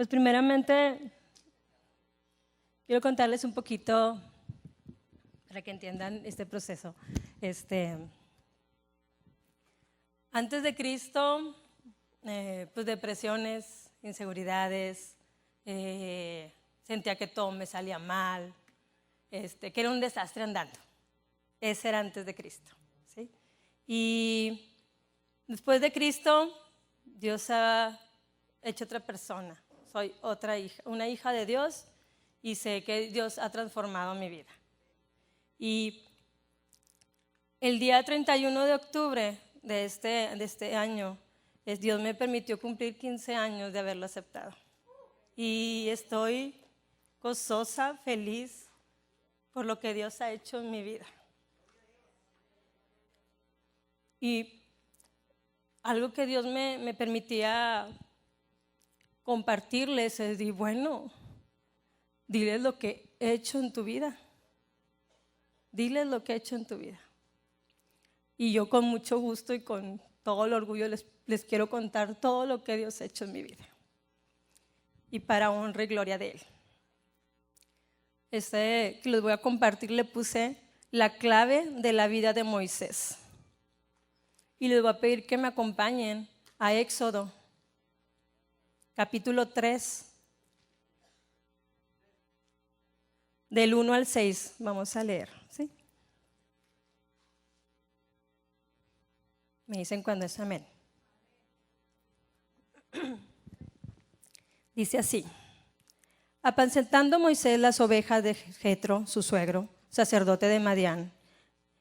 Pues primeramente quiero contarles un poquito para que entiendan este proceso. Antes de Cristo, pues depresiones, inseguridades, sentía que todo me salía mal, que era un desastre andando. Ese era antes de Cristo, ¿sí? Y después de Cristo, Dios ha hecho otra persona. Soy otra hija, una hija de Dios, y sé que Dios ha transformado mi vida. Y el día 31 de octubre de este año, Dios me permitió cumplir 15 años de haberlo aceptado. Y estoy gozosa, feliz por lo que Dios ha hecho en mi vida. Y algo que Dios me permitía compartirles es decir, bueno, diles lo que he hecho en tu vida. Diles lo que he hecho en tu vida. Y yo con mucho gusto y con todo el orgullo les quiero contar todo lo que Dios ha hecho en mi vida. Y para honra y gloria de Él. Que les voy a compartir, le puse la clave de la vida de Moisés. Y les voy a pedir que me acompañen a Éxodo, capítulo 3, del 1 al 6. Vamos a leer, ¿sí? Me dicen cuando es amén. Dice así: apacentando Moisés las ovejas de Jetro, su suegro, sacerdote de Madián,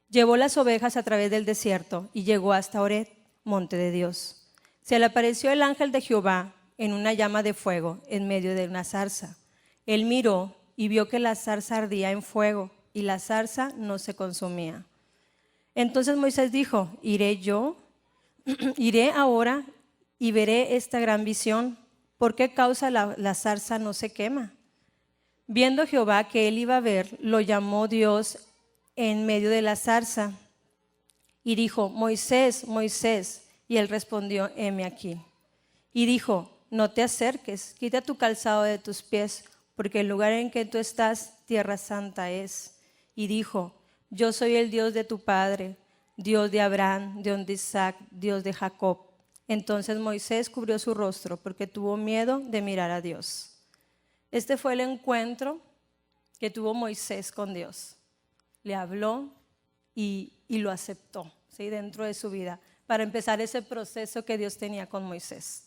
llevó las ovejas a través del desierto y llegó hasta Horeb, monte de Dios. Se le apareció el ángel de Jehová en una llama de fuego en medio de una zarza. Él miró y vio que la zarza ardía en fuego y la zarza no se consumía. Entonces Moisés dijo: iré ahora y veré esta gran visión. ¿Por qué causa la zarza no se quema? Viendo Jehová que él iba a ver, lo llamó Dios en medio de la zarza y dijo: Moisés, Moisés. Y él respondió: heme aquí. Y dijo: no te acerques, quita tu calzado de tus pies, porque el lugar en que tú estás, tierra santa es. Y dijo: yo soy el Dios de tu padre, Dios de Abraham, Dios de Isaac, Dios de Jacob. Entonces Moisés cubrió su rostro porque tuvo miedo de mirar a Dios. Este fue el encuentro que tuvo Moisés con Dios. Le habló y lo aceptó, ¿sí? Dentro de su vida, para empezar ese proceso que Dios tenía con Moisés.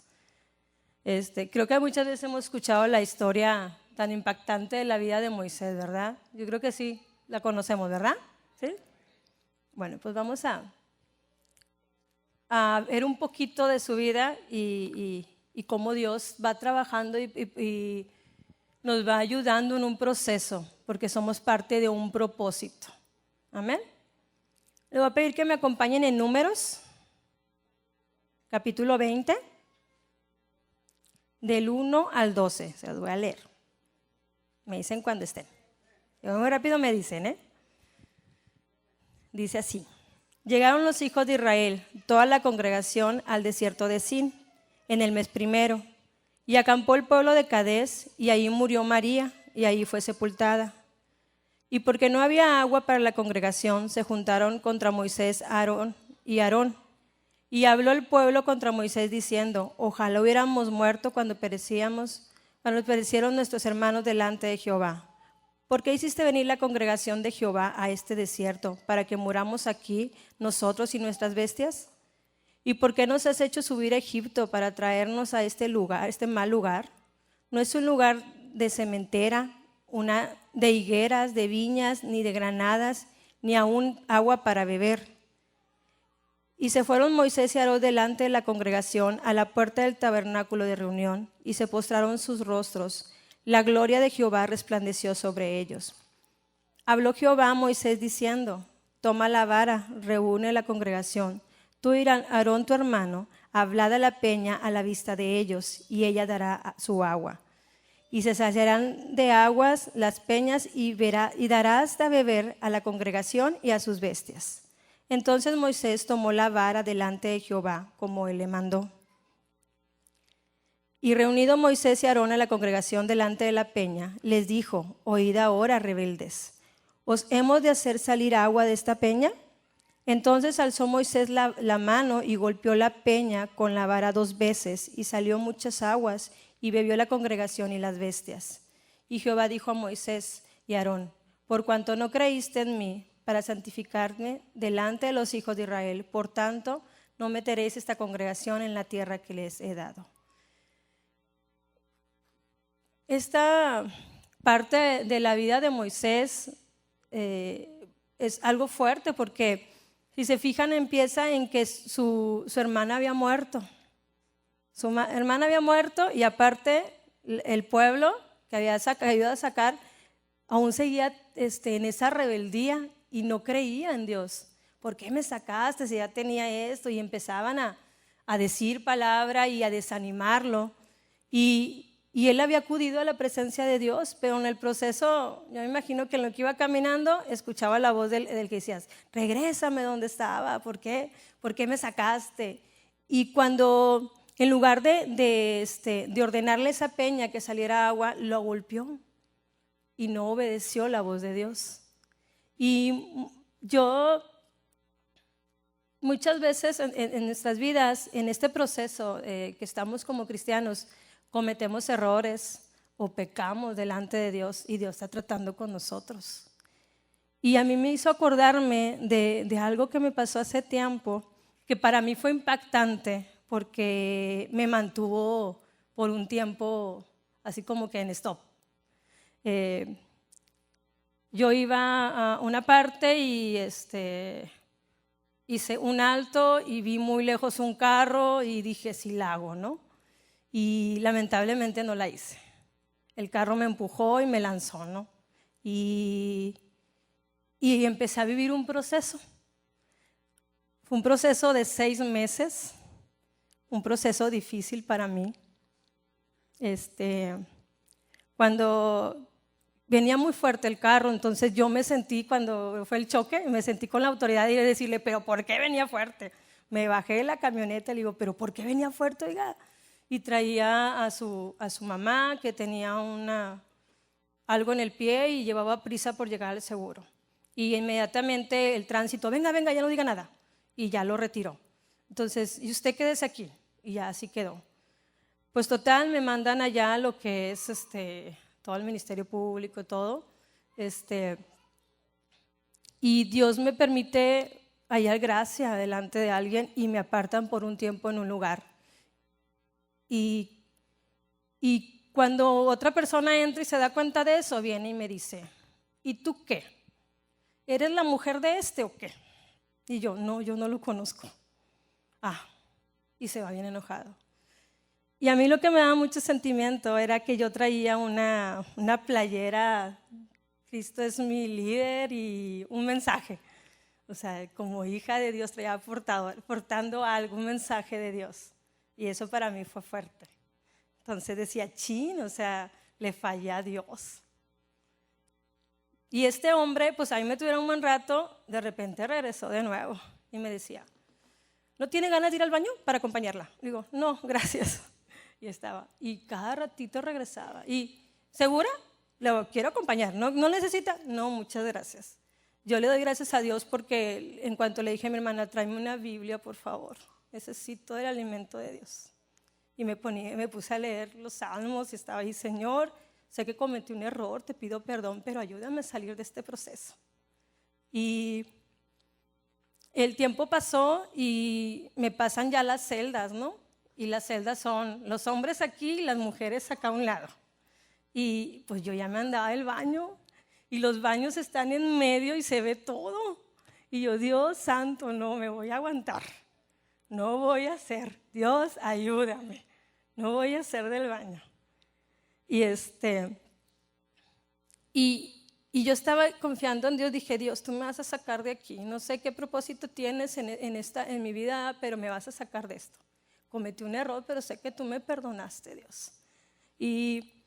Creo que muchas veces hemos escuchado la historia tan impactante de la vida de Moisés, ¿verdad? Yo creo que sí, la conocemos, ¿verdad? ¿Sí? Bueno, pues vamos a ver un poquito de su vida y cómo Dios va trabajando y nos va ayudando en un proceso, porque somos parte de un propósito. Amén. Le voy a pedir que me acompañen en Números, capítulo 20, del 1 al 12. Se los voy a leer. Me dicen cuando estén. Muy rápido me dicen, ¿eh? Dice así: llegaron los hijos de Israel, toda la congregación, al desierto de Sin, en el mes primero, y acampó el pueblo de Cadés, y ahí murió María, y ahí fue sepultada. Y porque no había agua para la congregación, se juntaron contra Moisés, Aarón. Y habló el pueblo contra Moisés diciendo: ojalá hubiéramos muerto cuando perecieron nuestros hermanos delante de Jehová. ¿Por qué hiciste venir la congregación de Jehová a este desierto, para que muramos aquí nosotros y nuestras bestias? ¿Y por qué nos has hecho subir a Egipto para traernos a este lugar, este mal lugar? No es un lugar de sementera, de higueras, de viñas, ni de granadas, ni aún agua para beber. Y se fueron Moisés y Aarón delante de la congregación a la puerta del tabernáculo de reunión, y se postraron sus rostros. La gloria de Jehová resplandeció sobre ellos. Habló Jehová a Moisés diciendo: toma la vara, reúne la congregación. Tú y Aarón tu hermano, hablad a la peña a la vista de ellos, y ella dará su agua. Y se saciarán de aguas las peñas, y darás de beber a la congregación y a sus bestias. Entonces Moisés tomó la vara delante de Jehová, como él le mandó. Y reunido Moisés y Aarón a la congregación delante de la peña, les dijo: oíd ahora, rebeldes, ¿os hemos de hacer salir agua de esta peña? Entonces alzó Moisés la mano y golpeó la peña con la vara 2 veces, y salió muchas aguas, y bebió la congregación y las bestias. Y Jehová dijo a Moisés y a Aarón: por cuanto no creíste en mí para santificarme delante de los hijos de Israel, por tanto no meteréis esta congregación en la tierra que les he dado. Esta parte de la vida de Moisés es algo fuerte, porque si se fijan, empieza en que su hermana había muerto. Su hermana había muerto, y aparte el pueblo que había ayudado a sacar aún seguía en esa rebeldía y no creía en Dios. ¿Por qué me sacaste si ya tenía esto? Y empezaban a decir palabra y a desanimarlo. Y él había acudido a la presencia de Dios, pero en el proceso, yo me imagino que en lo que iba caminando, escuchaba la voz del que decías: regrésame donde estaba, ¿por qué me sacaste? Y cuando, en lugar de ordenarle a esa peña que saliera agua, lo golpeó y no obedeció la voz de Dios. Y yo, muchas veces en nuestras vidas, en este proceso que estamos como cristianos, cometemos errores o pecamos delante de Dios, y Dios está tratando con nosotros. Y a mí me hizo acordarme de algo que me pasó hace tiempo, que para mí fue impactante, porque me mantuvo por un tiempo así como que en stop. Yo iba a una parte y hice un alto y vi muy lejos un carro y dije: sí la hago, ¿no? Y lamentablemente no la hice. El carro me empujó y me lanzó, ¿no? Y empecé a vivir un proceso. Fue un proceso de 6 meses, un proceso difícil para mí. Cuando venía muy fuerte el carro, entonces yo me sentí, cuando fue el choque, me sentí con la autoridad de decirle: ¿pero por qué venía fuerte? Me bajé de la camioneta y le digo: ¿pero por qué venía fuerte, oiga? Y traía a su mamá, que tenía algo en el pie y llevaba prisa por llegar al seguro. Y inmediatamente el tránsito: venga, ya no diga nada. Y ya lo retiró. Entonces: y usted quédese aquí. Y ya así quedó. Pues total, me mandan allá lo que es todo el ministerio público y todo. Y Dios me permite hallar gracia delante de alguien, y me apartan por un tiempo en un lugar. Y cuando otra persona entra y se da cuenta de eso, viene y me dice: ¿y tú qué? ¿Eres la mujer de o qué? Y yo: no, yo no lo conozco. Y se va bien enojado. Y a mí lo que me daba mucho sentimiento era que yo traía una playera: Cristo es mi líder, y un mensaje. O sea, como hija de Dios traía portando algún mensaje de Dios. Y eso para mí fue fuerte. Entonces decía: chin, o sea, le fallé a Dios. Y este hombre, pues ahí me tuvieron un buen rato, de repente regresó de nuevo y me decía: ¿no tiene ganas de ir al baño para acompañarla? Digo: no, gracias. Y estaba, y cada ratito regresaba. ¿Y segura? Le quiero acompañar. ¿No necesita? No, muchas gracias. Yo le doy gracias a Dios, porque en cuanto le dije a mi hermana: tráeme una Biblia, por favor, necesito el alimento de Dios. Y me puse a leer los salmos y estaba ahí: Señor, sé que cometí un error, te pido perdón, pero ayúdame a salir de este proceso. Y el tiempo pasó y me pasan ya las celdas, ¿no? Y las celdas son los hombres aquí y las mujeres acá a un lado. Y pues yo ya me andaba del baño, y los baños están en medio y se ve todo. Y yo: Dios santo, no me voy a aguantar. No voy a hacer, Dios, ayúdame. No voy a hacer del baño. Y yo estaba confiando en Dios. Dije: Dios, tú me vas a sacar de aquí. No sé qué propósito tienes en mi vida, pero me vas a sacar de esto. Cometí un error, pero sé que tú me perdonaste, Dios. Y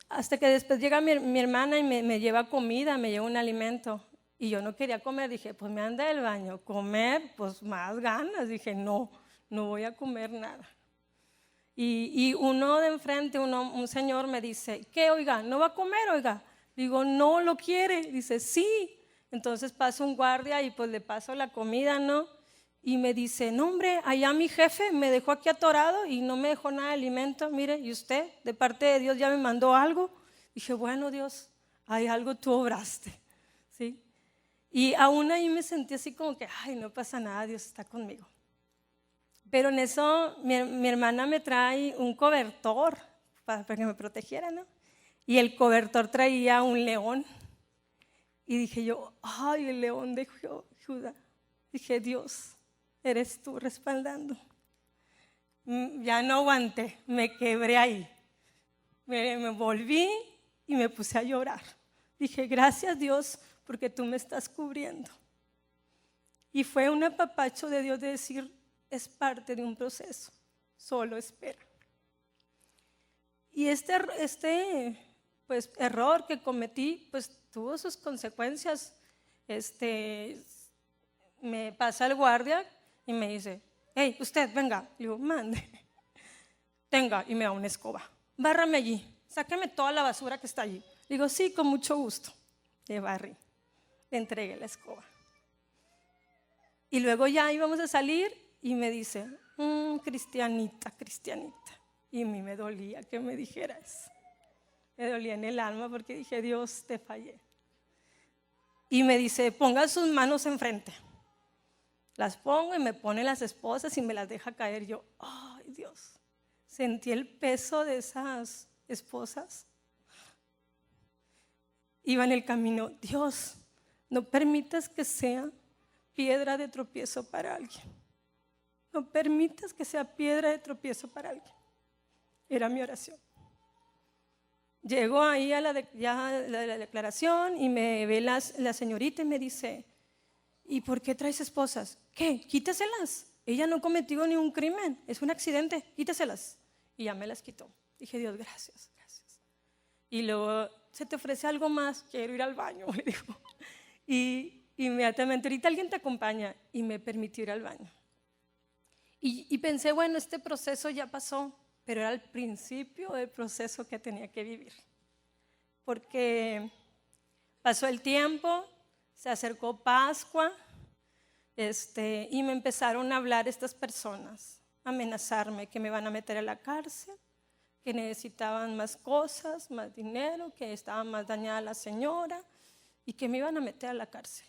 hasta que después llega mi hermana y me lleva comida, me lleva un alimento. Y yo no quería comer. Dije: pues me anda del baño. Comer, pues más ganas. Dije: no voy a comer nada. Y uno de enfrente, un señor me dice, ¿qué, oiga? ¿No va a comer, oiga? Digo, no, ¿lo quiere? Dice, sí. Entonces pasa un guardia y pues le paso la comida, ¿no? Y me dice, no hombre, allá mi jefe me dejó aquí atorado y no me dejó nada de alimento. Mire, ¿y usted? De parte de Dios ya me mandó algo. Dije, bueno, Dios, hay algo tú obraste, ¿sí? Y aún ahí me sentí así como que, ay, no pasa nada, Dios está conmigo. Pero en eso mi hermana me trae un cobertor para que me protegiera, ¿no? Y el cobertor traía un león. Y dije yo, ay, el león de Judá. Dije, Dios, eres tú respaldando. Ya no aguanté, me quebré ahí. Me volví y me puse a llorar. Dije, gracias Dios, porque tú me estás cubriendo. Y fue un apapacho de Dios de decir, es parte de un proceso, solo espera. Y este pues, error que cometí, pues tuvo sus consecuencias. Me pasa el guardia y me dice, hey, usted, venga. Le digo, mande. Tenga, y me da una escoba. Bárrame allí, sáqueme toda la basura que está allí. Le digo, sí, con mucho gusto. Le barrí, le entregué la escoba. Y luego ya íbamos a salir y me dice, cristianita, cristianita. Y a mí me dolía que me dijera eso. Me dolía en el alma porque dije, Dios, te fallé. Y me dice, ponga sus manos enfrente. Las pongo y me pone las esposas y me las deja caer. Yo, ay Dios, sentí el peso de esas esposas. Iba en el camino, Dios, no permitas que sea piedra de tropiezo para alguien. No permitas que sea piedra de tropiezo para alguien. Era mi oración. Llego ahí a la declaración y me ve la señorita y me dice, ¿y por qué traes esposas? ¿Qué? Quítaselas. Ella no cometió ni un crimen, es un accidente, quítaselas. Y ya me las quitó. Dije, Dios, gracias, gracias. Y luego, ¿se te ofrece algo más? Quiero ir al baño, le dijo. Y inmediatamente, ahorita alguien te acompaña, y me permitió ir al baño. Y pensé, bueno, este proceso ya pasó, pero era el principio del proceso que tenía que vivir. Porque pasó el tiempo, se acercó Pascua, y me empezaron a hablar estas personas, a amenazarme que me iban a meter a la cárcel, que necesitaban más cosas, más dinero, que estaba más dañada la señora y que me iban a meter a la cárcel.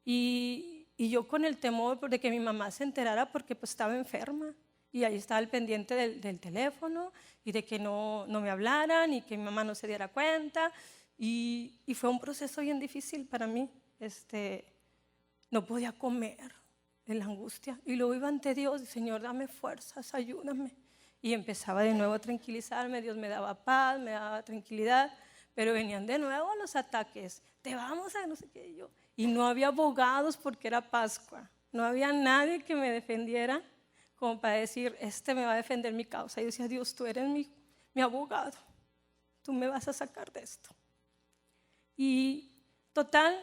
Y yo con el temor de que mi mamá se enterara porque pues estaba enferma y ahí estaba al pendiente del teléfono y de que no me hablaran y que mi mamá no se diera cuenta y fue un proceso bien difícil para mí. No podía comer de la angustia y luego iba ante Dios, Señor, dame fuerzas, ayúdame. Y empezaba de nuevo a tranquilizarme, Dios me daba paz, me daba tranquilidad, pero venían de nuevo los ataques, te vamos a no sé qué yo. Y no había abogados porque era Pascua, no había nadie que me defendiera como para decir, me va a defender mi causa. Y yo decía, Dios, tú eres mi abogado, tú me vas a sacar de esto. Y total,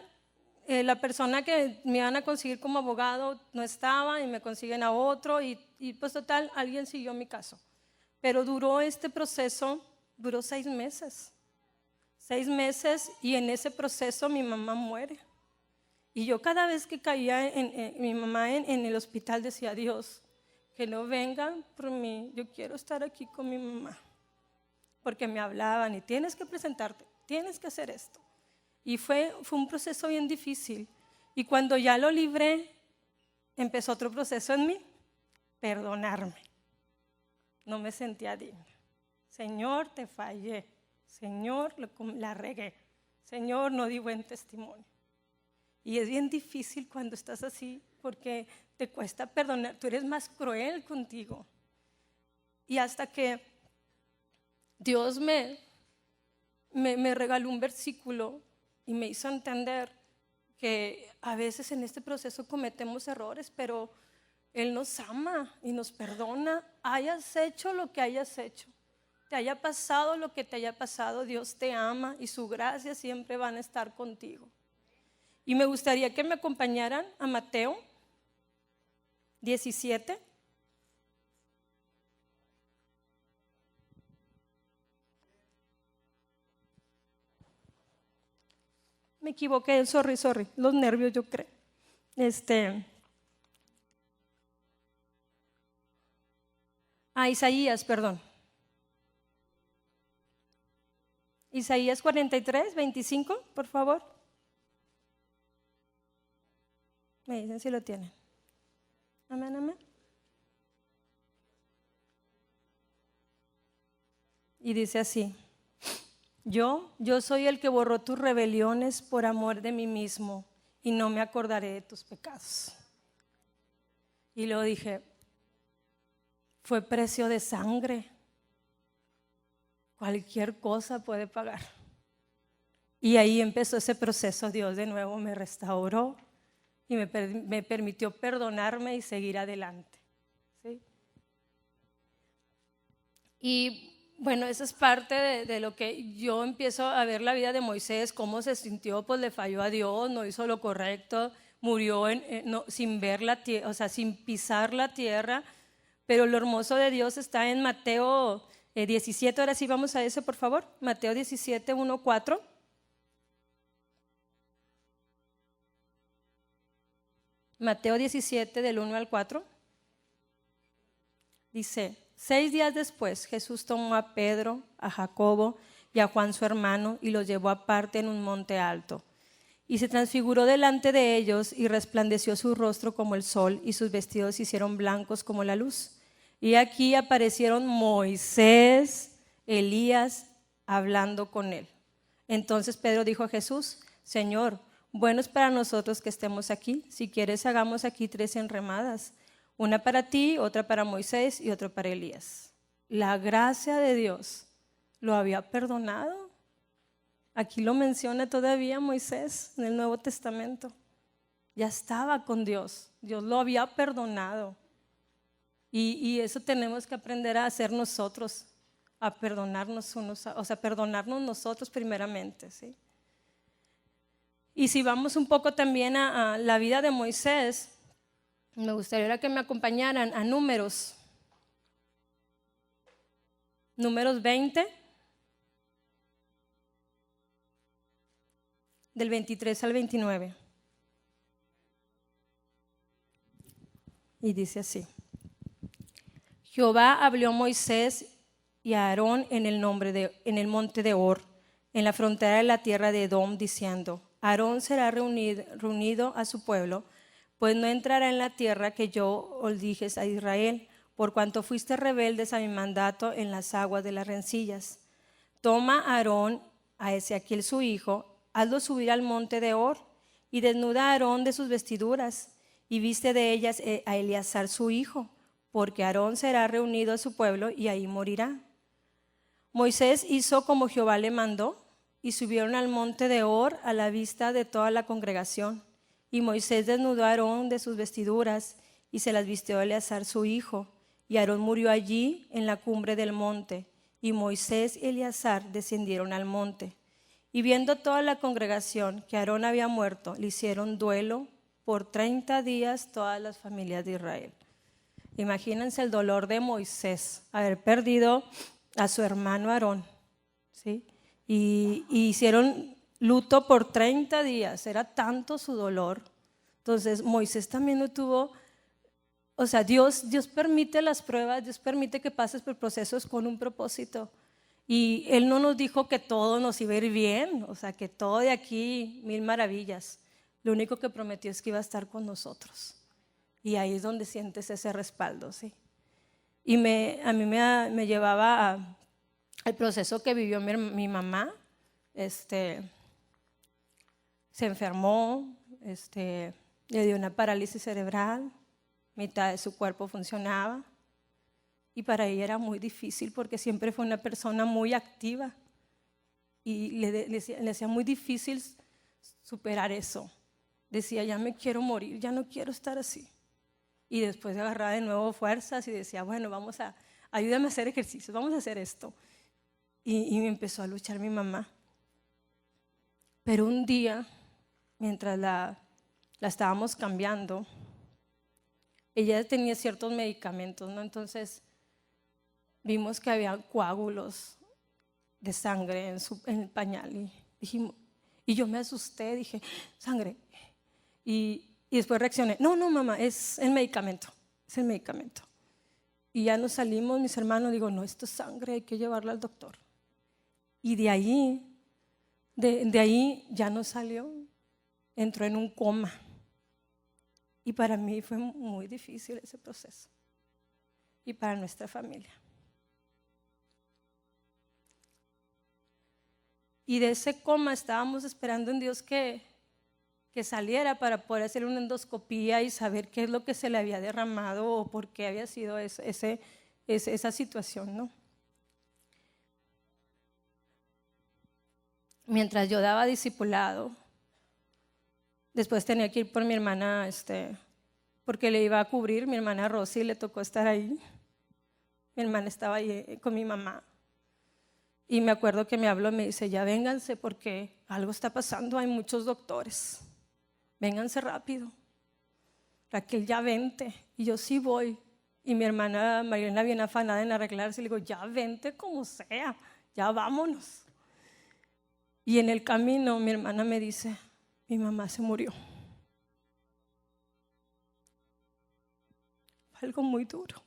la persona que me iban a conseguir como abogado no estaba y me consiguen a otro y pues total, alguien siguió mi caso. Pero duró este proceso, duró 6 meses. 6 meses y en ese proceso mi mamá muere. Y yo cada vez que caía mi mamá en el hospital decía, Dios, que no vengan por mí, yo quiero estar aquí con mi mamá. Porque me hablaban y tienes que presentarte, tienes que hacer esto. Y fue un proceso bien difícil. Y cuando ya lo libré, empezó otro proceso en mí, perdonarme. No me sentía digna. Señor, te fallé. Señor, la regué. Señor, no di buen testimonio. Y es bien difícil cuando estás así porque te cuesta perdonar. Tú eres más cruel contigo. Y hasta que Dios me regaló un versículo y me hizo entender que a veces en este proceso cometemos errores, pero Él nos ama y nos perdona. Hayas hecho lo que hayas hecho, te haya pasado lo que te haya pasado, Dios te ama y su gracia siempre van a estar contigo. Y me gustaría que me acompañaran a Mateo 17. me equivoqué, sorry, los nervios yo creo. Isaías, perdón. Isaías 43, 25, por favor. Me dicen si lo tienen. Amén, amén. Y dice así: yo soy el que borró tus rebeliones por amor de mí mismo, y no me acordaré de tus pecados. Y luego dije, fue precio de sangre. Cualquier cosa puede pagar. Y ahí empezó ese proceso. Dios de nuevo me restauró y me permitió perdonarme y seguir adelante. ¿Sí? Y bueno, eso es parte de lo que yo empiezo a ver la vida de Moisés, cómo se sintió, pues le falló a Dios, no hizo lo correcto, murió sin ver la tierra, o sea, sin pisar la tierra. Pero lo hermoso de Dios está en Mateo 17, ahora sí vamos a ese, por favor. Mateo 17, 1, 4. Mateo 17, del 1 al 4. Dice: 6 días después, Jesús tomó a Pedro, a Jacobo y a Juan su hermano y los llevó aparte en un monte alto. Y se transfiguró delante de ellos y resplandeció su rostro como el sol y sus vestidos se hicieron blancos como la luz. Y aquí aparecieron Moisés, Elías, hablando con él. Entonces Pedro dijo a Jesús: Señor, bueno es para nosotros que estemos aquí. Si quieres, hagamos aquí 3 enramadas. Una para ti, otra para Moisés y otra para Elías. La gracia de Dios lo había perdonado. Aquí lo menciona todavía Moisés en el Nuevo Testamento. Ya estaba con Dios. Dios lo había perdonado. Y eso tenemos que aprender a hacer nosotros, a perdonarnos perdonarnos nosotros primeramente, ¿sí? Y si vamos un poco también a la vida de Moisés, me gustaría que me acompañaran a Números 20, del 23 al 29. Y dice así: Jehová habló a Moisés y a Aarón en el monte de Hor, en la frontera de la tierra de Edom, diciendo: Aarón será reunido a su pueblo, pues no entrará en la tierra que yo os dije a Israel, por cuanto fuiste rebeldes a mi mandato en las aguas de las rencillas. Toma a Aarón, a Ezequiel su hijo, hazlo subir al monte de Hor, y desnuda a Aarón de sus vestiduras, y viste de ellas a Eleazar su hijo, porque Aarón será reunido a su pueblo y ahí morirá. Moisés hizo como Jehová le mandó, y subieron al monte de Hor a la vista de toda la congregación. Y Moisés desnudó a Aarón de sus vestiduras, y se las vistió a Eleazar su hijo. Y Aarón murió allí en la cumbre del monte, y Moisés y Eleazar descendieron al monte. Y viendo toda la congregación que Aarón había muerto, le hicieron duelo por 30 días todas las familias de Israel. Imagínense el dolor de Moisés, haber perdido a su hermano Aarón, ¿sí? Y hicieron luto por 30 días, era tanto su dolor. Entonces Moisés también no tuvo, o sea, Dios permite las pruebas, Dios permite que pases por procesos con un propósito. Y Él no nos dijo que todo nos iba a ir bien, o sea, que todo de aquí, 1000 maravillas. Lo único que prometió es que iba a estar con nosotros. Y ahí es donde sientes ese respaldo, ¿sí? Y a mí me llevaba al proceso que vivió mi mamá. Se enfermó, le dio una parálisis cerebral, mitad de su cuerpo funcionaba. Y para ella era muy difícil porque siempre fue una persona muy activa. Y le hacía muy difícil superar eso. Decía, ya me quiero morir, ya no quiero estar así. Y después agarraba de nuevo fuerzas y decía, bueno, ayúdame a hacer ejercicio, vamos a hacer esto. Y me empezó a luchar mi mamá. Pero un día, mientras la estábamos cambiando, ella tenía ciertos medicamentos, ¿no? Entonces vimos que había coágulos de sangre en el pañal y dijimos, Y yo me asusté, dije, sangre. Y después reaccioné, no, mamá, es el medicamento, es el medicamento. Y ya nos salimos, mis hermanos, digo, no, esto es sangre, hay que llevarla al doctor. Y de ahí ya no salió, entró en un coma. Y para mí fue muy difícil ese proceso. Y para nuestra familia. Y de ese coma estábamos esperando en Dios que saliera para poder hacer una endoscopía y saber qué es lo que se le había derramado o por qué había sido esa situación, ¿no? Mientras yo daba discipulado, después tenía que ir por mi hermana, porque le iba a cubrir, mi hermana Rosy, le tocó estar ahí. Mi hermana estaba ahí con mi mamá. Y me acuerdo que me habló y me dice, ya vénganse porque algo está pasando, hay muchos doctores. Vénganse rápido. Raquel, ya vente. Y yo sí voy. Y mi hermana Mariana bien afanada en arreglarse, le digo, ya vente como sea, ya vámonos. Y en el camino mi hermana me dice, mi mamá se murió. Fue algo muy duro.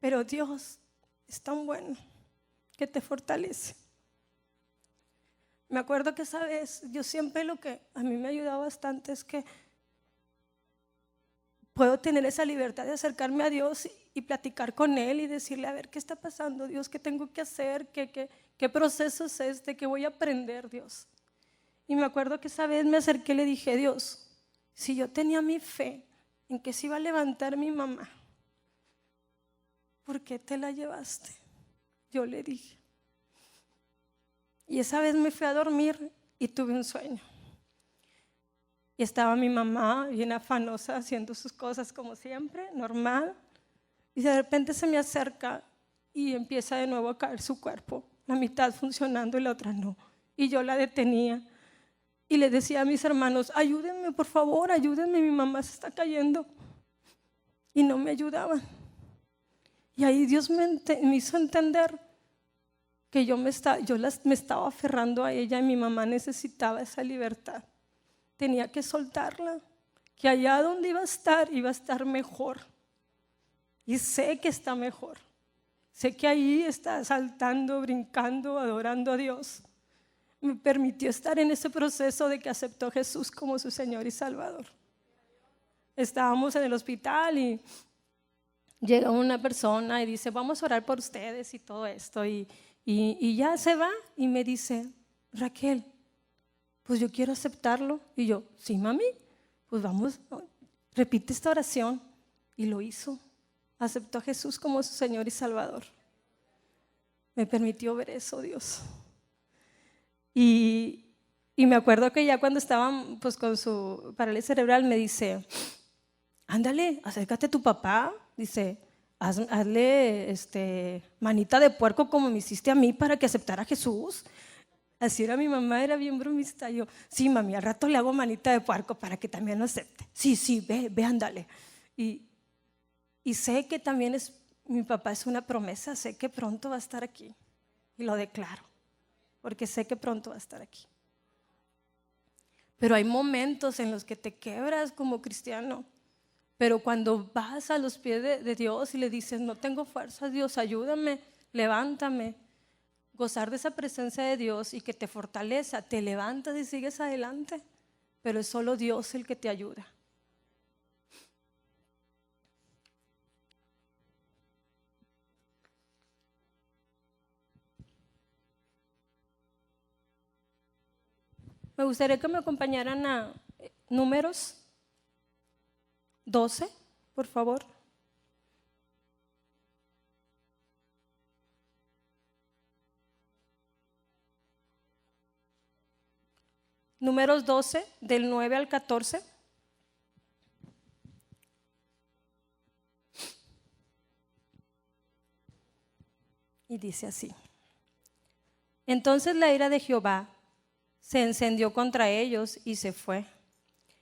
Pero Dios es tan bueno que te fortalece. Me acuerdo que esa vez, yo siempre lo que a mí me ayudaba bastante es que puedo tener esa libertad de acercarme a Dios y platicar con Él y decirle, a ver, ¿qué está pasando, Dios? ¿Qué tengo que hacer? ¿Qué proceso es este? ¿Qué voy a aprender, Dios? Y me acuerdo que esa vez me acerqué y le dije, Dios, si yo tenía mi fe en que se iba a levantar mi mamá, ¿por qué te la llevaste? Yo le dije. Y esa vez me fui a dormir y tuve un sueño. Y estaba mi mamá bien afanosa haciendo sus cosas como siempre, normal. Y de repente se me acerca y empieza de nuevo a caer su cuerpo. La mitad funcionando y la otra no. Y yo la detenía. Y le decía a mis hermanos, ayúdenme por favor, ayúdenme, mi mamá se está cayendo. Y no me ayudaban. Y ahí Dios me hizo entender que yo me estaba aferrando a ella y mi mamá necesitaba esa libertad. Tenía que soltarla, que allá donde iba a estar mejor. Y sé que está mejor. Sé que ahí está saltando, brincando, adorando a Dios. Me permitió estar en ese proceso de que aceptó a Jesús como su Señor y Salvador. Estábamos en el hospital y llega una persona y dice, vamos a orar por ustedes y todo esto. Y ya se va y me dice, Raquel, pues yo quiero aceptarlo. Y yo, sí, mami, pues vamos, repite esta oración. Y lo hizo. Aceptó a Jesús como su Señor y Salvador. Me permitió ver eso, Dios. Y me acuerdo que ya cuando estaban pues, con su parálisis cerebral me dice, ándale, acércate a tu papá. Dice, hazle manita de puerco como me hiciste a mí para que aceptara a Jesús. Así era mi mamá, era bien bromista. Yo, sí, mami, al rato le hago manita de puerco para que también lo acepte. Sí, ve, ándale. Y sé que también mi papá es una promesa, sé que pronto va a estar aquí. Y lo declaro, porque sé que pronto va a estar aquí. Pero hay momentos en los que te quebras como cristiano. Pero cuando vas a los pies de Dios y le dices, no tengo fuerza, Dios, ayúdame, levántame. Gozar de esa presencia de Dios y que te fortaleza, te levantas y sigues adelante. Pero es solo Dios el que te ayuda. Me gustaría que me acompañaran a Números 12, por favor. Números 12, del 9 al 14. Y dice así. Entonces la ira de Jehová se encendió contra ellos y se fue.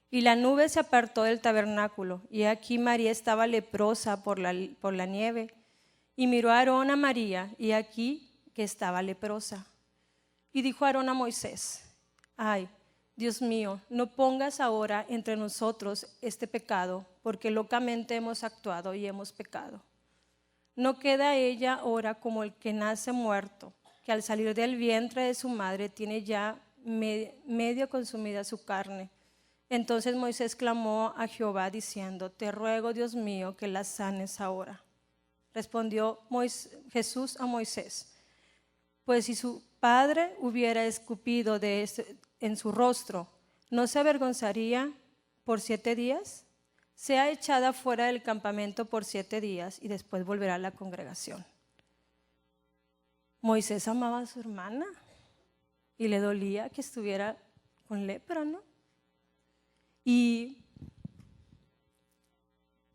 Y la nube se apartó del tabernáculo. Y aquí María estaba leprosa por la nieve. Y miró a Aarón a María, y aquí que estaba leprosa. Y dijo Aarón a Moisés: ay, Dios mío, no pongas ahora entre nosotros este pecado, porque locamente hemos actuado y hemos pecado. No queda ella ahora como el que nace muerto, que al salir del vientre de su madre tiene ya medio consumida su carne. Entonces Moisés clamó a Jehová diciendo: te ruego, Dios mío, que la sanes ahora. Respondió Jesús a Moisés: pues si su padre hubiera escupido en su rostro, ¿no se avergonzaría por 7 días? Sea echada fuera del campamento por 7 días y después volverá a la congregación. Moisés amaba a su hermana y le dolía que estuviera con lepra, ¿no? Y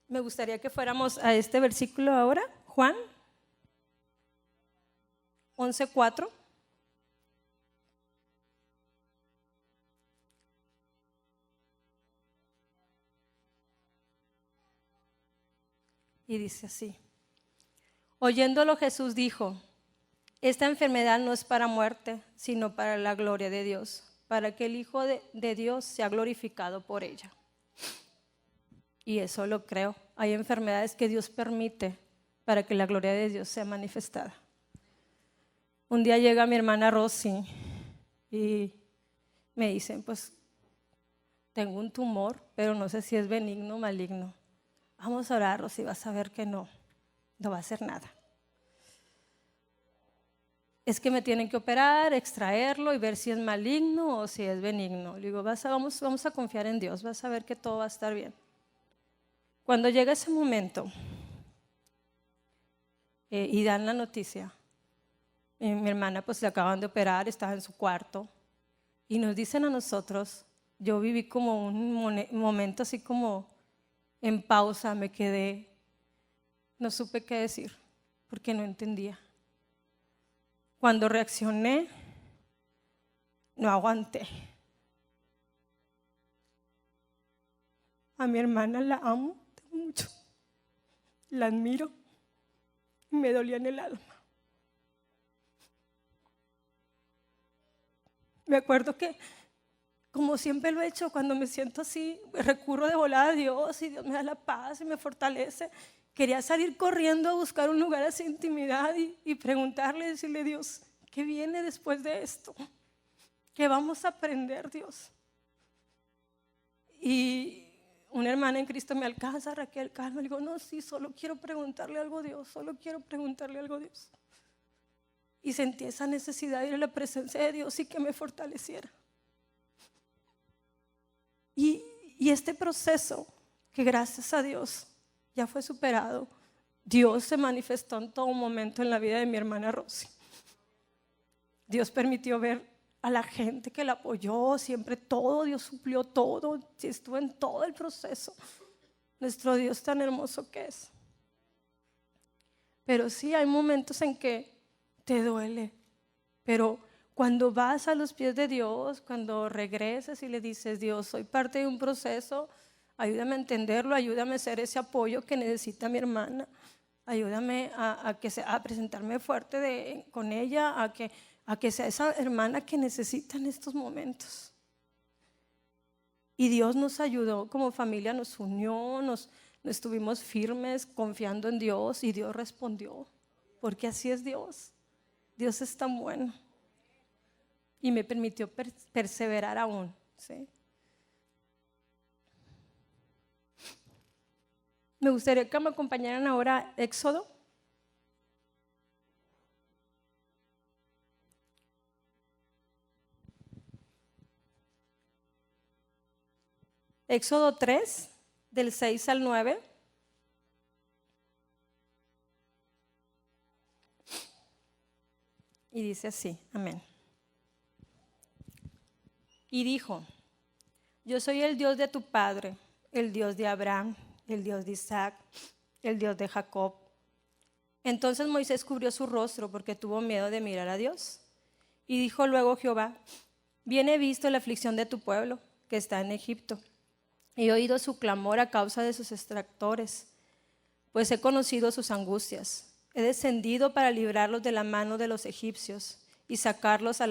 me gustaría que fuéramos a este versículo ahora, Juan 11:4. Y dice así: oyéndolo Jesús dijo: esta enfermedad no es para muerte, sino para la gloria de Dios, para que el Hijo de Dios sea glorificado por ella. Y eso lo creo. Hay enfermedades que Dios permite para que la gloria de Dios sea manifestada. Un día llega mi hermana Rosy y me dicen: pues tengo un tumor, pero no sé si es benigno o maligno. Vamos a orar, Rosy, vas a ver que no va a hacer nada. Es que me tienen que operar, extraerlo y ver si es maligno o si es benigno. Le digo: vamos a confiar en Dios, vas a ver que todo va a estar bien. Cuando llega ese momento y dan la noticia, mi hermana pues le acaban de operar, estaba en su cuarto y nos dicen a nosotros, yo viví como un momento así como en pausa, me quedé, no supe qué decir porque no entendía. Cuando reaccioné, no aguanté. A mi hermana la amo mucho, la admiro y me dolía en el alma. Me acuerdo que, como siempre lo he hecho, cuando me siento así, recurro de volada a Dios y Dios me da la paz y me fortalece. Quería salir corriendo a buscar un lugar así de intimidad y preguntarle, decirle: Dios, ¿qué viene después de esto? ¿Qué vamos a aprender, Dios? Y una hermana en Cristo me alcanza: Raquel, calma. Le digo: no, sí, solo quiero preguntarle algo a Dios, solo quiero preguntarle algo a Dios. Y sentí esa necesidad de ir a la presencia de Dios y que me fortaleciera. Y este proceso, que gracias a Dios ya fue superado, Dios se manifestó en todo momento en la vida de mi hermana Rosy. Dios permitió ver a la gente que la apoyó, siempre todo, Dios suplió todo, estuvo en todo el proceso. Nuestro Dios tan hermoso que es. Pero sí, hay momentos en que te duele, pero cuando vas a los pies de Dios, cuando regresas y le dices: Dios, soy parte de un proceso, ayúdame a entenderlo, ayúdame a ser ese apoyo que necesita mi hermana, ayúdame a presentarme fuerte con ella, a que sea esa hermana que necesita en estos momentos. Y Dios nos ayudó como familia, nos unió, nos estuvimos firmes confiando en Dios y Dios respondió, porque así es Dios. Dios es tan bueno y me permitió perseverar aún, ¿sí? Me gustaría que me acompañaran ahora a Éxodo. Éxodo 3, del 6 al 9. Y dice así, amén. Y dijo: yo soy el Dios de tu padre, el Dios de Abraham, el Dios de Isaac, el Dios de Jacob. Entonces Moisés cubrió su rostro porque tuvo miedo de mirar a Dios. Y dijo luego Jehová: bien he visto la aflicción de tu pueblo que está en Egipto. He oído su clamor a causa de sus extractores, pues he conocido sus angustias. he descendido para librarlos de la mano de los egipcios y sacarlos a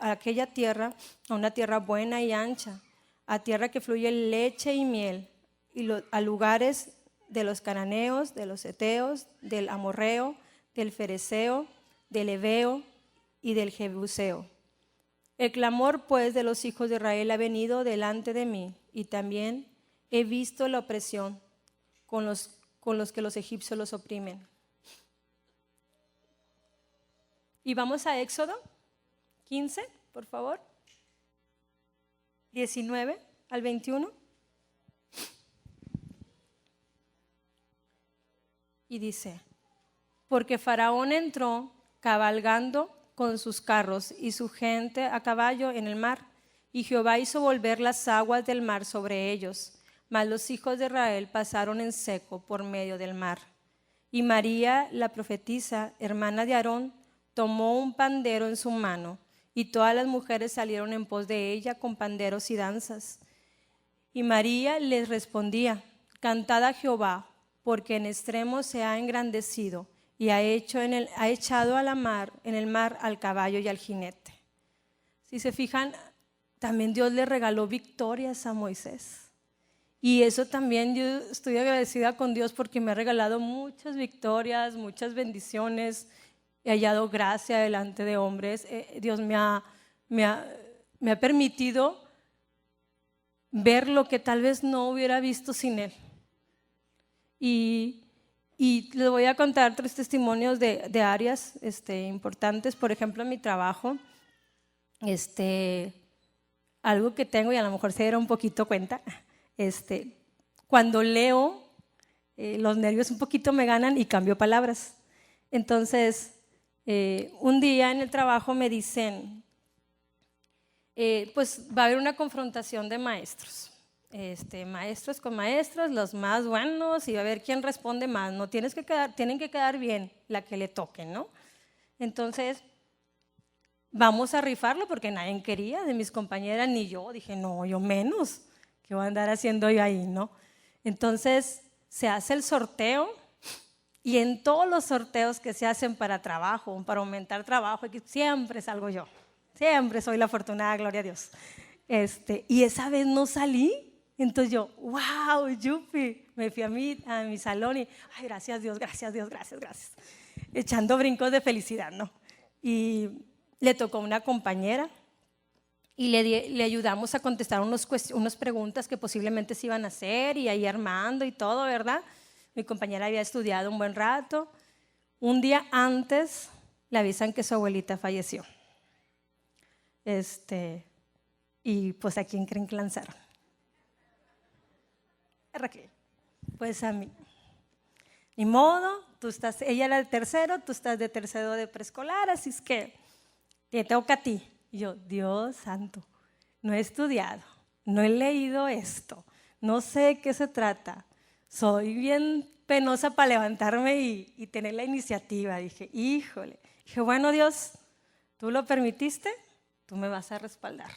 aquella tierra, a una tierra buena y ancha, a tierra que fluye leche y miel, y a lugares de los cananeos, de los heteos, del amorreo, del fereceo, del heveo y del jebuseo. El clamor, pues, de los hijos de Israel ha venido delante de mí, y también he visto la opresión con los que los egipcios los oprimen. Y vamos a Éxodo 15, por favor, 19 al 21. Y dice: porque Faraón entró cabalgando con sus carros y su gente a caballo en el mar, y Jehová hizo volver las aguas del mar sobre ellos, mas los hijos de Israel pasaron en seco por medio del mar. Y María, la profetisa, hermana de Aarón, tomó un pandero en su mano, y todas las mujeres salieron en pos de ella con panderos y danzas. Y María les respondía: cantad a Jehová, porque en extremo se ha engrandecido, y ha echado en el mar al caballo y al jinete. Si se fijan, también Dios le regaló victorias a Moisés. Y eso también yo estoy agradecida con Dios, porque me ha regalado muchas victorias, muchas bendiciones. He hallado gracia delante de hombres. Dios me ha permitido ver lo que tal vez no hubiera visto sin Él. Y les voy a contar 3 testimonios de áreas importantes. Por ejemplo, en mi trabajo, algo que tengo, y a lo mejor se diera un poquito cuenta, cuando leo, los nervios un poquito me ganan y cambio palabras. Entonces, un día en el trabajo me dicen, pues va a haber una confrontación de maestros. Maestros con maestros, los más buenos, y a ver quién responde más. No tienen que quedar bien la que le toque, ¿no? Entonces, vamos a rifarlo, porque nadie quería, de mis compañeras ni yo. Dije, no, yo menos. ¿Qué voy a andar haciendo yo ahí, no? Entonces, se hace el sorteo, y en todos los sorteos que se hacen para trabajo, para aumentar trabajo, siempre salgo yo. Siempre soy la afortunada, gloria a Dios. Y esa vez no salí. Entonces yo, wow, yupi, me fui a mi salón y, ay, gracias Dios, gracias Dios, gracias, gracias. Echando brincos de felicidad, ¿no? Y le tocó a una compañera y le ayudamos a contestar unas preguntas que posiblemente se iban a hacer, y ahí armando y todo, ¿verdad? Mi compañera había estudiado un buen rato. Un día antes le avisan que su abuelita falleció. Y pues, ¿a quién creen que lanzaron? Raquel. Pues a mí. Ni modo, ella era de tercero, tú estás de tercero de preescolar, así es que te toca a ti. Y yo, Dios santo, no he estudiado, no he leído esto, no sé de qué se trata. Soy bien penosa para levantarme y tener la iniciativa. Dije, híjole. Dije, bueno, Dios, tú lo permitiste, tú me vas a respaldar.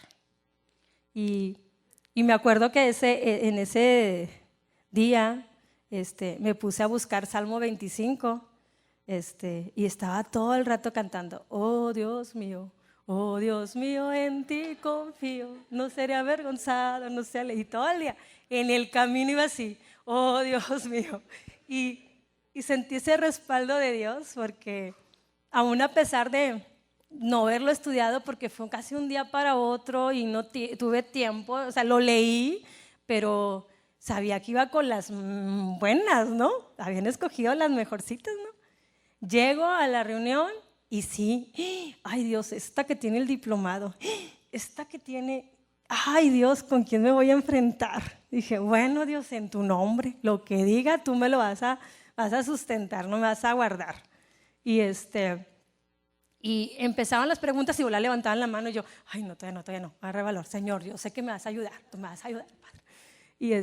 Y me acuerdo que en ese día me puse a buscar Salmo 25 y estaba todo el rato cantando, oh Dios mío, en ti confío, no seré avergonzado, no seré. Y todo el día en el camino iba así, oh Dios mío. Y sentí ese respaldo de Dios, porque aún a pesar de no haberlo estudiado, porque fue casi un día para otro y no tuve tiempo, o sea, lo leí, pero sabía que iba con las buenas, ¿no? Habían escogido las mejorcitas, ¿no? Llego a la reunión y sí, ay Dios, esta que tiene el diplomado, esta que tiene, ay Dios, ¿con quién me voy a enfrentar? Dije, bueno Dios, en tu nombre, lo que diga tú me lo vas a sustentar, no me vas a guardar. Y empezaban las preguntas y volá levantaban la mano y yo, ay no, todavía no, agarré valor, Señor, yo sé que me vas a ayudar, tú me vas a ayudar, Padre. Y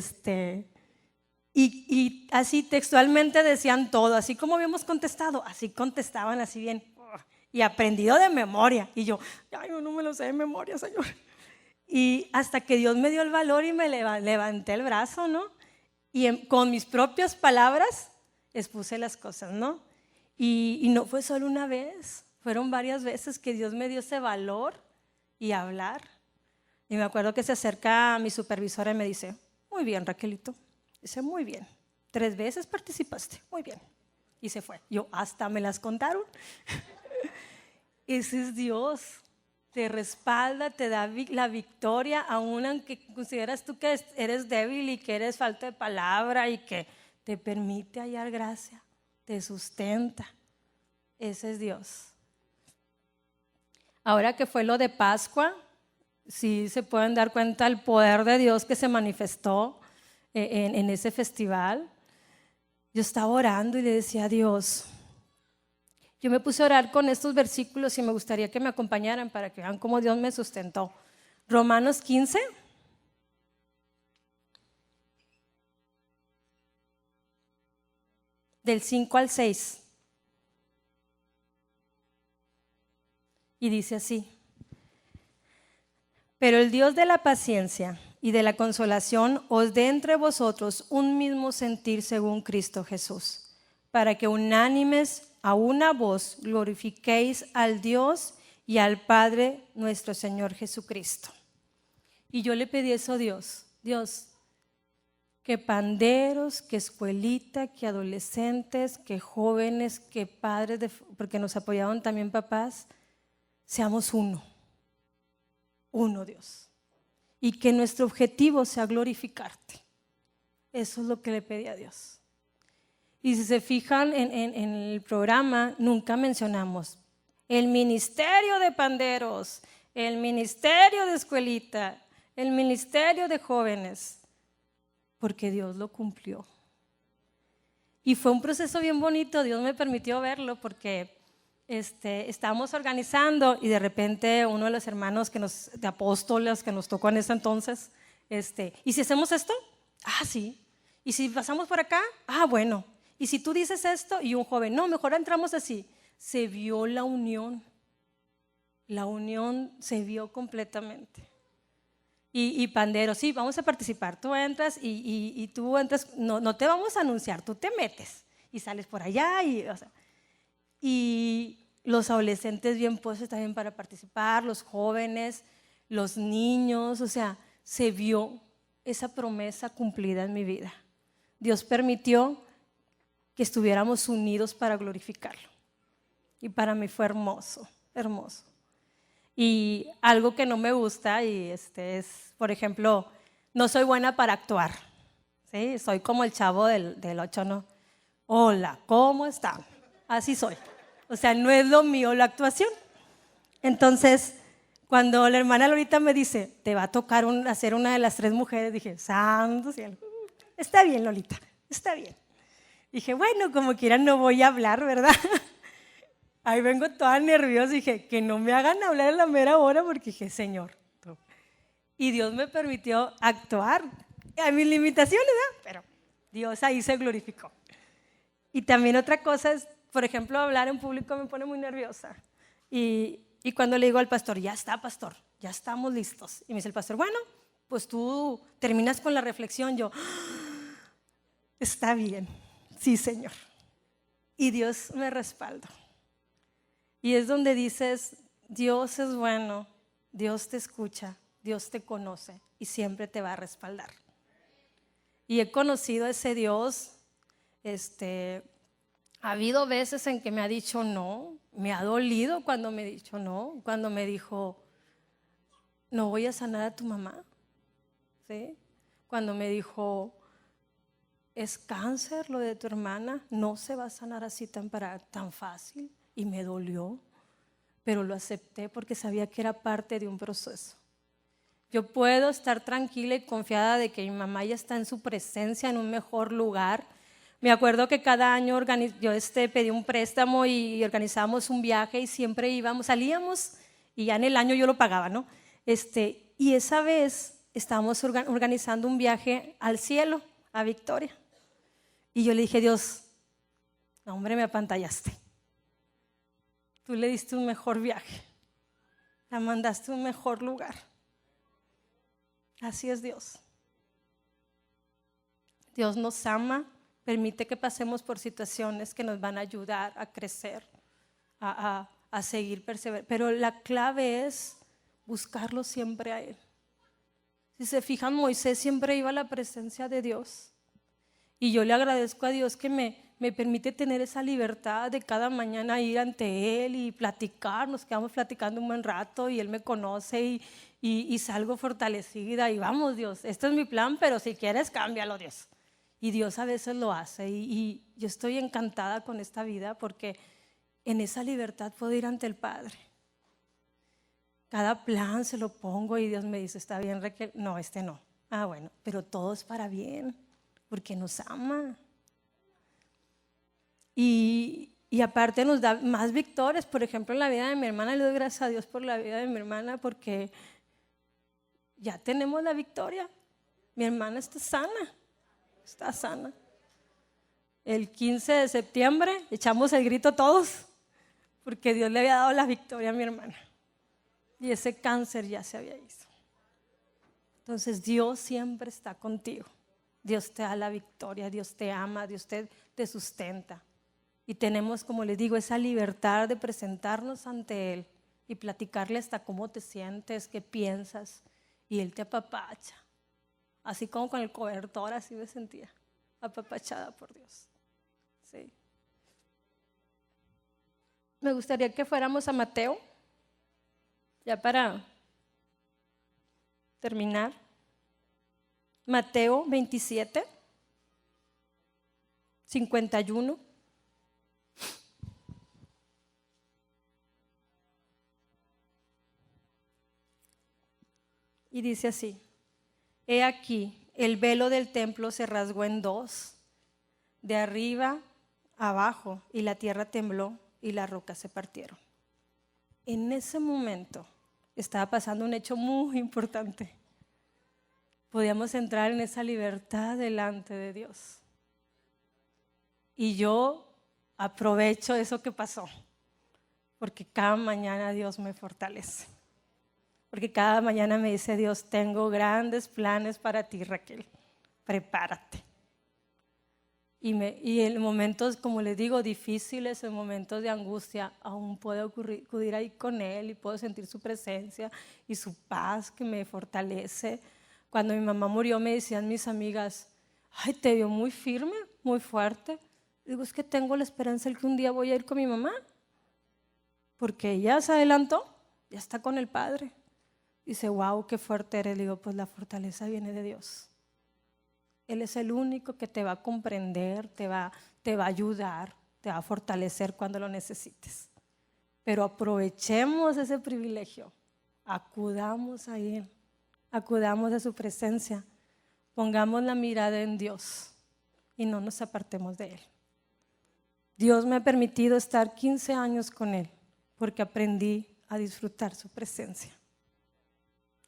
así textualmente decían todo, así como habíamos contestado, así contestaban, así bien, y aprendido de memoria. Y yo, ay, no me lo sé de memoria, Señor. Y hasta que Dios me dio el valor y me levanté el brazo, ¿no? Y con mis propias palabras expuse las cosas, ¿no? Y no fue solo una vez, fueron varias veces que Dios me dio ese valor y hablar. Y me acuerdo que se acerca a mi supervisora y me dice, muy bien, Raquelito. Dice, muy bien, 3 veces participaste, muy bien. Y se fue. Yo, hasta me las contaron. Ese es Dios. Te respalda, te da la victoria, aun aunque consideras tú que eres débil y que eres falta de palabra y que te permite hallar gracia, te sustenta. Ese es Dios. Ahora que fue lo de Pascua, sí se pueden dar cuenta el poder de Dios que se manifestó en ese festival. Yo estaba orando y le decía a Dios, yo me puse a orar con estos versículos y me gustaría que me acompañaran para que vean cómo Dios me sustentó. Romanos 15. Del 5 al 6. Y dice así, pero el Dios de la paciencia y de la consolación os dé entre vosotros un mismo sentir según Cristo Jesús, para que unánimes a una voz glorifiquéis al Dios y al Padre nuestro Señor Jesucristo. Y yo le pedí eso a Dios, Dios, que panderos, que escuelita, que adolescentes, que jóvenes, que padres, porque nos apoyaban también papás, seamos uno, Dios. Y que nuestro objetivo sea glorificarte. Eso es lo que le pedí a Dios. Y si se fijan en el programa, nunca mencionamos el ministerio de panderos, el ministerio de escuelita, el ministerio de jóvenes, porque Dios lo cumplió. Y fue un proceso bien bonito, Dios me permitió verlo porque estábamos organizando y de repente uno de los hermanos de apóstoles que nos tocó en ese entonces, ¿y si hacemos esto? Ah, sí. ¿Y si pasamos por acá? Ah, bueno. ¿Y si tú dices esto? Y un joven, no, mejor entramos así. Se vio la unión se vio completamente. Y pandero, sí, vamos a participar, tú entras y tú entras, no te vamos a anunciar, tú te metes y sales por allá y los adolescentes bien puestos también para participar, los jóvenes, los niños, o sea, se vio esa promesa cumplida en mi vida. Dios permitió que estuviéramos unidos para glorificarlo. Y para mí fue hermoso, hermoso. Y algo que no me gusta es, por ejemplo, no soy buena para actuar. ¿Sí? Soy como el chavo del 8, ¿no? Hola, ¿cómo están? Así soy. O sea, no es lo mío la actuación. Entonces, cuando la hermana Lolita me dice, te va a tocar hacer una de las 3 mujeres, dije, santo cielo. Está bien, Lolita, está bien. Dije, bueno, como quieran no voy a hablar, ¿verdad? Ahí vengo toda nerviosa, dije, que no me hagan hablar a la mera hora porque dije, Señor. Y Dios me permitió actuar a mis limitaciones, ¿verdad? Pero Dios ahí se glorificó. Y también otra cosa es, por ejemplo, hablar en público me pone muy nerviosa. Y cuando le digo al pastor, ya está, pastor, ya estamos listos. Y me dice el pastor, bueno, pues tú terminas con la reflexión. Yo, está bien, sí, Señor. Y Dios me respalda. Y es donde dices, Dios es bueno, Dios te escucha, Dios te conoce y siempre te va a respaldar. Y he conocido a ese Dios, ha habido veces en que me ha dicho no, me ha dolido cuando me ha dicho no, cuando me dijo, no voy a sanar a tu mamá, ¿sí? Cuando me dijo, es cáncer lo de tu hermana, no se va a sanar así tan fácil. Y me dolió, pero lo acepté porque sabía que era parte de un proceso. Yo puedo estar tranquila y confiada de que mi mamá ya está en su presencia en un mejor lugar. Me acuerdo que cada año yo pedí un préstamo y organizábamos un viaje y siempre salíamos y ya en el año yo lo pagaba, ¿no? Y esa vez estábamos organizando un viaje al cielo, a Victoria. Y yo le dije, Dios, no, hombre, me apantallaste. Tú le diste un mejor viaje, la mandaste a un mejor lugar. Así es Dios. Dios nos ama, permite que pasemos por situaciones que nos van a ayudar a crecer, a seguir perseverando. Pero la clave es buscarlo siempre a Él. Si se fijan, Moisés siempre iba a la presencia de Dios. Y yo le agradezco a Dios que me permite tener esa libertad de cada mañana ir ante Él y platicar. Nos quedamos platicando un buen rato y Él me conoce y salgo fortalecida. Y vamos, Dios, este es mi plan, pero si quieres, cámbialo, Dios. Y Dios a veces lo hace. Y yo estoy encantada con esta vida porque en esa libertad puedo ir ante el Padre. Cada plan se lo pongo y Dios me dice, está bien, Raquel. No, este no. Ah, bueno, pero todo es para bien, porque nos ama. Y aparte nos da más victorias. Por ejemplo, en la vida de mi hermana, le doy gracias a Dios por la vida de mi hermana, porque ya tenemos la victoria. Mi hermana está sana. El 15 de septiembre echamos el grito todos, porque Dios le había dado la victoria a mi hermana. Y ese cáncer ya se había ido. Entonces Dios siempre está contigo. Dios te da la victoria, Dios te ama, Dios te sustenta. Y tenemos, como les digo, esa libertad de presentarnos ante Él y platicarle hasta cómo te sientes, qué piensas. Y Él te apapacha. Así como con el cobertor, así me sentía, apapachada por Dios. Sí. Me gustaría que fuéramos a Mateo, ya para terminar. Mateo 27, 51. Y dice así: He aquí, el velo del templo se rasgó en dos, de arriba a abajo, y la tierra tembló y las rocas se partieron. En ese momento estaba pasando un hecho muy importante. Podíamos entrar en esa libertad delante de Dios. Y yo aprovecho eso que pasó, porque cada mañana Dios me fortalece. Porque cada mañana me dice Dios, tengo grandes planes para ti, Raquel, prepárate. Y en momentos, como les digo, difíciles, en momentos de angustia, aún puedo acudir ahí con Él y puedo sentir su presencia y su paz que me fortalece. Cuando mi mamá murió me decían mis amigas, ay, te vio muy firme, muy fuerte. Digo, es que tengo la esperanza de que un día voy a ir con mi mamá, porque ella se adelantó, ya está con el Padre. Dice, wow, qué fuerte eres. Le digo, pues la fortaleza viene de Dios. Él es el único que te va a comprender, te va a ayudar, te va a fortalecer cuando lo necesites. Pero aprovechemos ese privilegio, acudamos a Él, acudamos a su presencia, pongamos la mirada en Dios y no nos apartemos de Él. Dios me ha permitido estar 15 años con Él porque aprendí a disfrutar su presencia.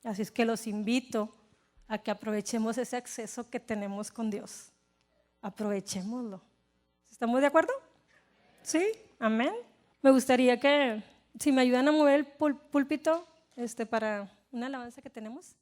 Así es que los invito a que aprovechemos ese acceso que tenemos con Dios. Aprovechémoslo. ¿Estamos de acuerdo? ¿Sí? Amén. Me gustaría que, si me ayudan a mover el púlpito para una alabanza que tenemos.